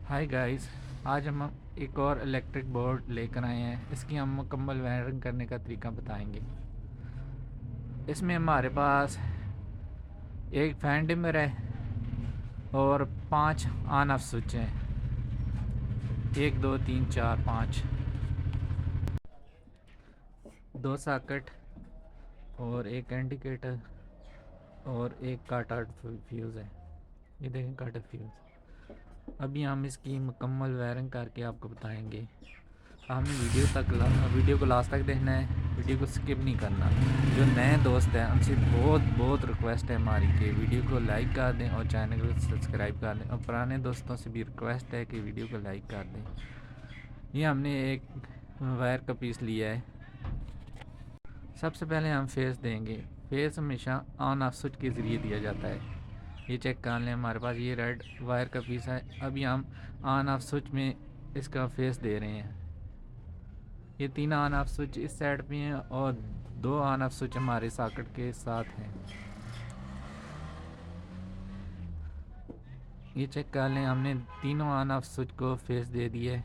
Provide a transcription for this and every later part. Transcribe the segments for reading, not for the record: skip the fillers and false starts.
Hi guys. आज हम एक और इलेक्ट्रिक बोर्ड लेकर आए हैं। इसकी हम मुकम्मल वायरिंग करने का तरीका बताएंगे। इसमें हमारे पास एक फैन डिमर है और 5 ऑन ऑफ स्विच हैं। 1 2 3 4 5, 2 सॉकेट और एक इंडिकेटर और एक काट आउट फ्यूज़ है। ये देखें, काट आउट फ्यूज़। अभी हम इसकी मुकम्मल वायरिंग करके आपको बताएंगे। आपने वीडियो को लास्ट तक देखना है, वीडियो को स्किप नहीं करना। जो नए दोस्त हैं उनसे बहुत बहुत रिक्वेस्ट है हमारी कि वीडियो को लाइक कर दें और चैनल को सब्सक्राइब कर दें, और पुराने दोस्तों से भी रिक्वेस्ट है कि वीडियो को लाइक कर दें। ये हमने एक वायर का पीस लिया है। सबसे पहले हम फेस देंगे। फेस हमेशा ऑन ऑफ स्विच के ज़रिए दिया जाता है। ये चेक कर लें, हमारे पास ये रेड वायर का पीस है। अभी हम ऑन ऑफ स्विच में इसका फेस दे रहे हैं। ये 3 ऑन ऑफ स्विच इस साइड पे हैं और 2 ऑन ऑफ स्विच हमारे सॉकेट के साथ हैं। ये चेक कर लें, हमने तीनों ऑन ऑफ स्विच को फेस दे दिया है।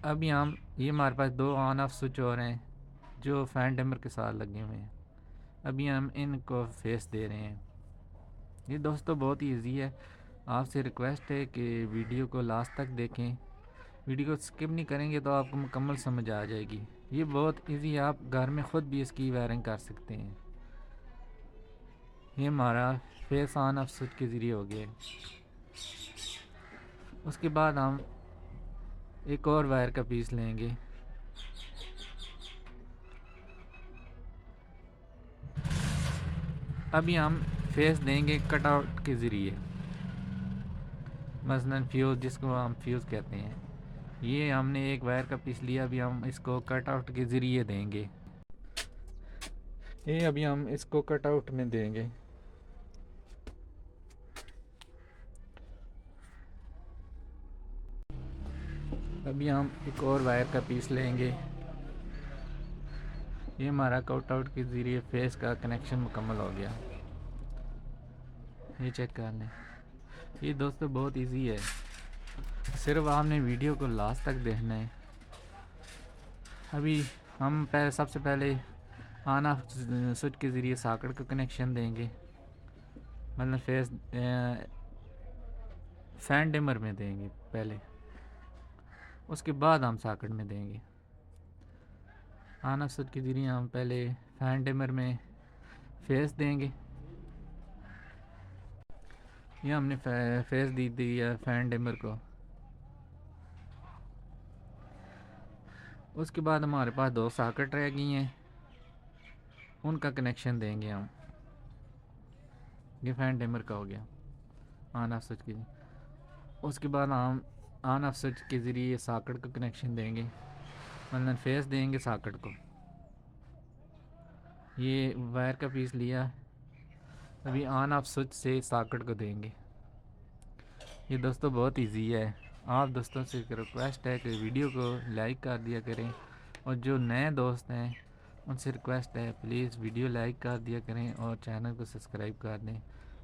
अभी हम ये हमारे पास 2 ऑन ऑफ स्विच और हैं जो फैन डिमर के साथ लगे हुए हैं। अभी हम इनको फेस दे रहे हैं। ये दोस्तों बहुत ही ईजी है। आपसे रिक्वेस्ट है कि वीडियो को लास्ट तक देखें। वीडियो को स्किप नहीं करेंगे तो आपको मुकम्मल समझ आ जाएगी। ये बहुत इजी है, आप घर में ख़ुद भी इसकी वायरिंग कर सकते हैं। ये हमारा फेस ऑन ऑफ स्विच के ज़रिए हो गया। उसके बाद हम एक और वायर का पीस लेंगे। अभी हम फेस देंगे कटआउट के ज़रिए, मसलन फ्यूज़, जिसको हम फ्यूज़ कहते हैं। ये हमने एक वायर का पीस लिया, अभी हम इसको कटआउट के ज़रिए देंगे। ये अभी हम इसको कटआउट में देंगे। अभी हम एक और वायर का पीस लेंगे। ये हमारा कटआउट के ज़रिए फेस का कनेक्शन मुकम्मल हो गया। ये चेक कर लें। ये दोस्तों बहुत इजी है, सिर्फ आपने वीडियो को लास्ट तक देखना है। अभी हम सबसे पहले ऑन ऑफ स्विच के ज़रिए सॉकेट को कनेक्शन देंगे, मतलब फेस फैन डिमर में देंगे पहले, उसके बाद हम सॉकेट में देंगे। ऑन ऑफ स्विच के ज़रिए हम पहले फैन डिमर में फेस देंगे। ये हमने फेस दी है फैन डिमर को। उसके बाद हमारे पास 2 सॉकेट रह गई हैं, उनका कनेक्शन देंगे हम। ये फैन डिमर का हो गया ऑन ऑफ स्विच के। उसके बाद हम ऑन ऑफ स्विच के ज़रिए सॉकेट को कनेक्शन देंगे, मतलब फेस देंगे सॉकेट को। ये वायर का पीस लिया, अभी ऑन ऑफ स्विच से सॉकेट को देंगे। ये दोस्तों बहुत इजी है। आप दोस्तों से रिक्वेस्ट है कि वीडियो को लाइक कर दिया करें, और जो नए दोस्त हैं उनसे रिक्वेस्ट है प्लीज़ वीडियो लाइक कर दिया करें और चैनल को सब्सक्राइब कर दें।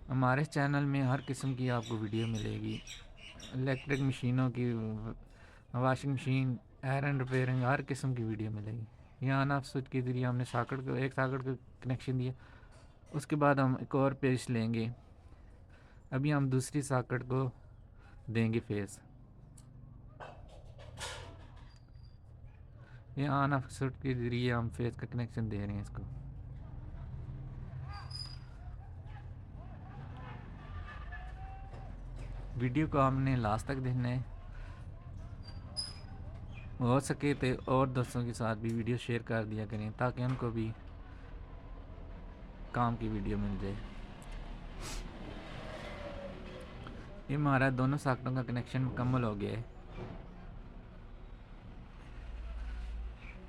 हमारे चैनल में हर किस्म की आपको वीडियो मिलेगी। इलेक्ट्रिक मशीनों की, वॉशिंग मशीन, आयरन रिपेयरिंग, हर किस्म की वीडियो मिलेगी। यहाँ ऑन ऑफ स्विच के ज़रिए हमने एक सॉकेट को कनेक्शन दिया। उसके बाद हम एक और पेज लेंगे। अभी हम दूसरी सॉकेट को देंगे फेस। ये ऑन ऑफ स्विच के ज़रिए हम फेस का कनेक्शन दे रहे हैं इसको। वीडियो को हमने लास्ट तक देखना है। हो सके तो और दोस्तों के साथ भी वीडियो शेयर कर दिया करें ताकि उनको भी काम की वीडियो मिल जाए। ये हमारा दोनों सॉकेटों का कनेक्शन मुकम्मल हो गया है।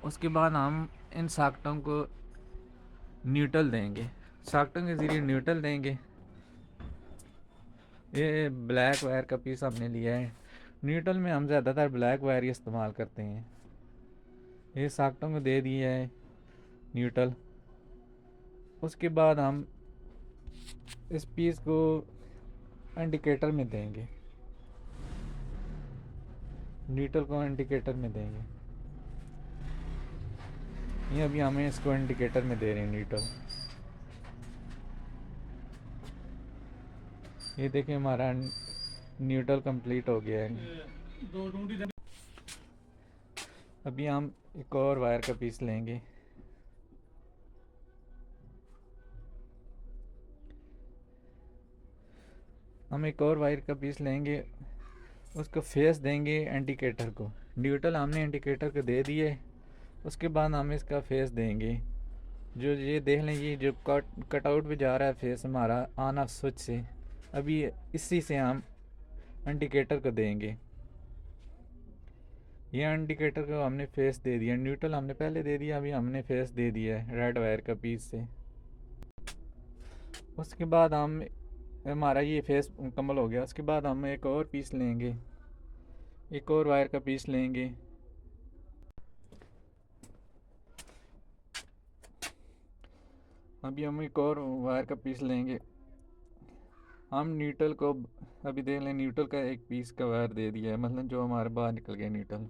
उसके बाद हम इन सॉकेटों को न्यूट्रल देंगे, सॉकेटों के ज़रिए न्यूट्रल देंगे। ये ब्लैक वायर का पीस हमने लिया है। न्यूट्रल में हम ज़्यादातर ब्लैक वायर ही इस्तेमाल करते हैं। ये सॉकेटों को दे दिया है न्यूट्रल। उसके बाद हम इस पीस को इंडिकेटर में देंगे। न्यूट्रल को इंडिकेटर में देंगे। ये अभी हमें इसको इंडिकेटर में दे रहे हैं न्यूट्रल। ये देखिए हमारा न्यूट्रल कंप्लीट हो गया है। अभी हम एक और वायर का पीस लेंगे। हम एक और वायर का पीस लेंगे, उसको फेस देंगे इंडिकेटर को। न्यूट्रल हमने इंडिकेटर को दे दिए, उसके बाद हम इसका फेस देंगे। जो ये देख लें, ये जो कट आउट भी जा रहा है फेस हमारा ऑन ऑफ स्विच से, अभी इसी से हम इंडिकेटर को देंगे। ये इंडिकेटर को हमने फेस दे दिया, न्यूट्रल हमने पहले दे दिया, अभी हमने फेस दे दिया है रेड वायर का पीस से। उसके बाद हम हमारा ये फेस मुकम्मल हो गया। उसके बाद हम एक और पीस लेंगे, एक और वायर का पीस लेंगे। अभी हम एक और वायर का पीस लेंगे। हम न्यूट्रल को अभी देख लें, न्यूट्रल का एक पीस का वायर दे दिया है, मतलब जो हमारे बाहर निकल गया न्यूट्रल।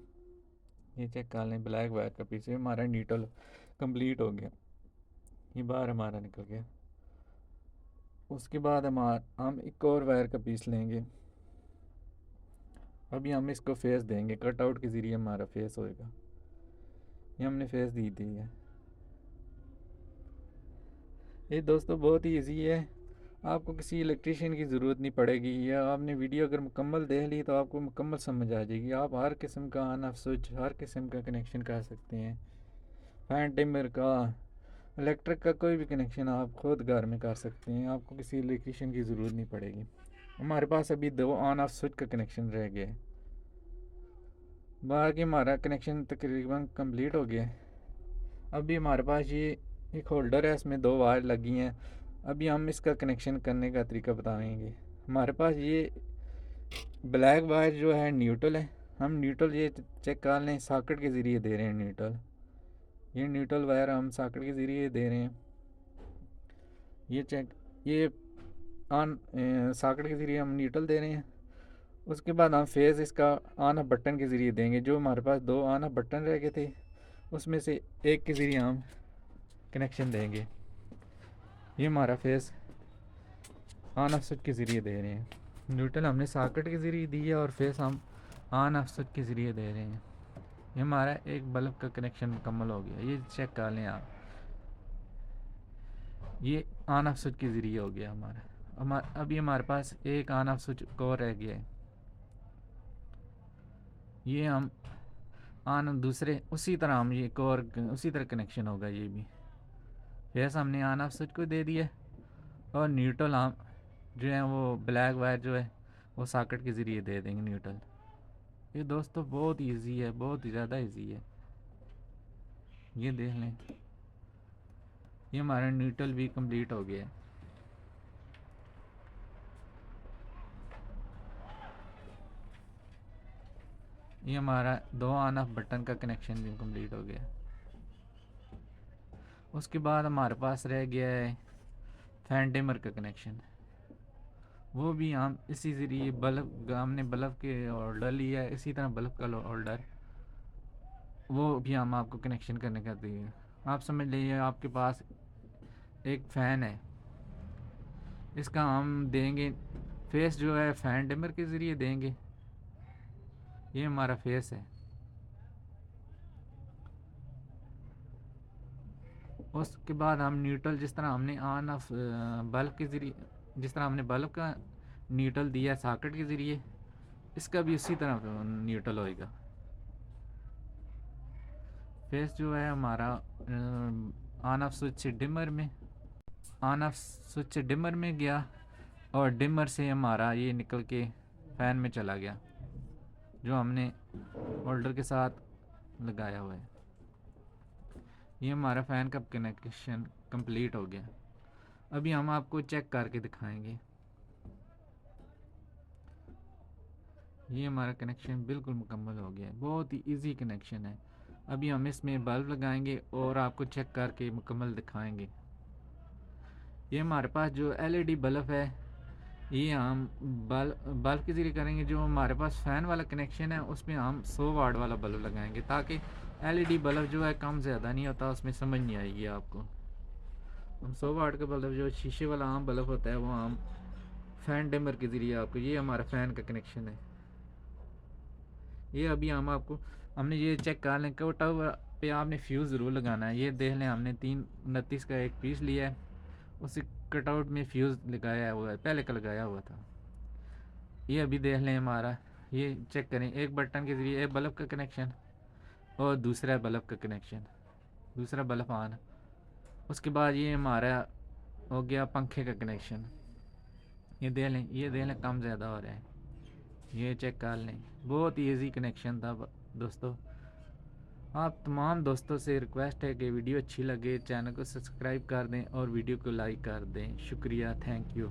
ये चेक कर लें, ब्लैक वायर का पीस है हमारा, न्यूट्रल कंप्लीट हो गया, ये बाहर हमारा निकल गया। उसके बाद हम एक और वायर का पीस लेंगे। अभी हम इसको फेस देंगे, कट आउट के ज़रिए हमारा फेस होएगा। ये हमने फेस दी है। ये दोस्तों बहुत ही इजी है, आपको किसी इलेक्ट्रीशियन की ज़रूरत नहीं पड़ेगी, या आपने वीडियो अगर मुकम्मल देख ली तो आपको मुकम्मल समझ आ जाएगी। आप हर किस्म का ऑन ऑफ स्विच, हर किस्म का कनेक्शन कर सकते हैं। फैन टिमर का, इलेक्ट्रिक का कोई भी कनेक्शन आप खुद घर में कर सकते हैं, आपको किसी इलेक्ट्रीशियन की ज़रूरत नहीं पड़ेगी। हमारे पास अभी 2 ऑन ऑफ स्विच का कनेक्शन रह गया है, बाकी हमारा कनेक्शन तकरीबन कंप्लीट हो गया है। अभी हमारे पास ये एक होल्डर है, इसमें 2 वायर लगी हैं। अभी हम इसका कनेक्शन करने का तरीका बताएंगे। हमारे पास ये ब्लैक वायर जो है न्यूट्रल है, हम न्यूट्रल ये चेक कर लें, सॉकेट के ज़रिए दे रहे हैं न्यूट्रल। ये न्यूट्रल वायर हम सॉकेट के ज़रिए दे रहे हैं। ये चेक, ये ऑन सॉकेट के ज़रिए हम न्यूट्रल दे रहे हैं। उसके बाद हम फेस इसका ऑन ऑफ बटन के ज़रिए देंगे। जो हमारे पास 2 ऑन ऑफ बटन रह गए थे, उसमें से एक के ज़रिए हम कनेक्शन देंगे। ये हमारा फेस ऑन ऑफ स्विच के ज़रिए दे रहे हैं। न्यूट्रल हमने सॉकेट के ज़रिए दी है और फेस हम ऑन ऑफ स्विच के ज़रिए दे रहे हैं। ये हमारा एक बल्ब का कनेक्शन मुकम्मल हो गया, ये चेक कर लें आप। ये ऑन ऑफ स्विच के ज़रिए हो गया हमारा। अभी हमारे पास एक ऑन ऑफ स्विच और रह गया है, ये हम ऑन दूसरे उसी तरह हम ये एक और उसी तरह कनेक्शन होगा। ये भी फेस हमने ऑन ऑफ स्विच को दे दिया, और न्यूट्रल हम जो है वो ब्लैक वायर जो है वो सॉकेट के ज़रिए दे देंगे न्यूट्रल। ये दोस्तों बहुत इजी है, बहुत ही ज़्यादा इजी है। ये देख लें, ये हमारा न्यूट्रल भी कंप्लीट हो गया है। ये हमारा 2 ऑन ऑफ बटन का कनेक्शन भी कंप्लीट हो गया। उसके बाद हमारे पास रह गया है फैन डिमर का कनेक्शन, वो भी हम इसी ज़रिए बल्ब, हमने बल्ब के ऑर्डर लिया है, इसी तरह बल्ब का ऑर्डर वो भी हम आपको कनेक्शन करने का देंगे। आप समझ लीजिए आपके पास एक फ़ैन है, इसका हम देंगे फेस जो है फ़ैन डिमर के ज़रिए देंगे। ये हमारा फेस है। उसके बाद हम न्यूट्रल, जिस तरह हमने ऑन ऑफ बल्ब के ज़रिए, जिस तरह हमने बल्ब का न्यूट्रल दिया सॉकेट के ज़रिए, इसका भी उसी तरह न्यूट्रल होएगा। फेस जो है हमारा ऑन ऑफ स्विच डिमर में, ऑन ऑफ स्विच डिमर में गया, और डिमर से हमारा ये निकल के फ़ैन में चला गया, जो हमने होल्डर के साथ लगाया हुआ है। ये हमारा फ़ैन का कनेक्शन कंप्लीट हो गया। अभी हम आपको चेक करके दिखाएंगे। ये हमारा कनेक्शन बिल्कुल मुकम्मल हो गया है, बहुत ही इजी कनेक्शन है। अभी हम इसमें बल्ब लगाएंगे और आपको चेक करके मुकम्मल दिखाएंगे। ये हमारे पास जो एलईडी बल्ब है, ये हम बल्ब के ज़रिए करेंगे। जो हमारे पास फ़ैन वाला कनेक्शन है उसमें हम 100 वाट वाला बल्ब लगाएंगे, ताकि एलईडी बल्ब जो है कम ज़्यादा नहीं होता, उसमें समझ नहीं आएगी आपको। हम 100 वाट का बल्ब जो शीशे वाला आम बल्ब होता है वो हम फ़ैन डिमर के ज़रिए आपको, ये हमारा फ़ैन का कनेक्शन है। ये अभी हम आपको हमने ये चेक कर लें, कट आउट पे आपने फ्यूज़ ज़रूर लगाना है। ये देख लें, हमने 329 का एक पीस लिया है, उसी कटआउट में फ्यूज़ लगाया हुआ है, पहले का लगाया हुआ था। ये अभी देख लें हमारा, ये चेक करें, एक बटन के ज़रिए एक बल्ब का कनेक्शन और दूसरा बल्ब का कनेक्शन, दूसरा बल्ब ऑन। उसके बाद ये हमारा हो गया पंखे का कनेक्शन। ये देख लें, ये देख लें कम ज़्यादा हो रहा है, ये चेक कर लें। बहुत ईजी कनेक्शन था दोस्तों। आप तमाम दोस्तों से रिक्वेस्ट है कि वीडियो अच्छी लगे चैनल को सब्सक्राइब कर दें और वीडियो को लाइक कर दें। शुक्रिया, थैंक यू।